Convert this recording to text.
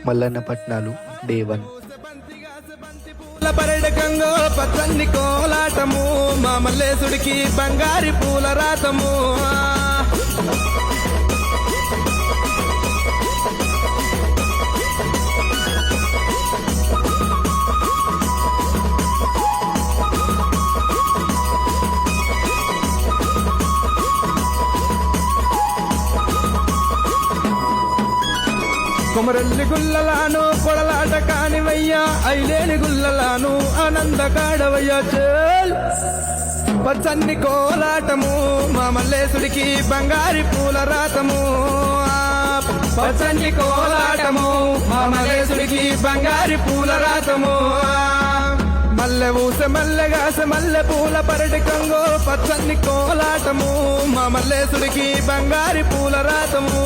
Mallanna పట్నాలు day 1. పరడకంగో పచ్చని కోలాటము మా మల్లేశుడికి బంగారి పూల రాతము. కొమరల్లి గుల్లలాను పొడలాట కానివయ్యా ఐలేని గుల్లలాను ఆనంద కాడవయ్యా చేల్. పచ్చన్ని కోలాటము మా మల్లేశుడికి బంగారి పూల రాతము. పచ్చన్ని కోలాటము మా మల్లేశుడికి బంగారి పూల రాతము. మల్లె ఊసె మల్లెగాసె మల్లె పూల పరటి కొంగో పచ్చన్ని కోలాటము మా మల్లేశుడికి బంగారి పూల రాతము.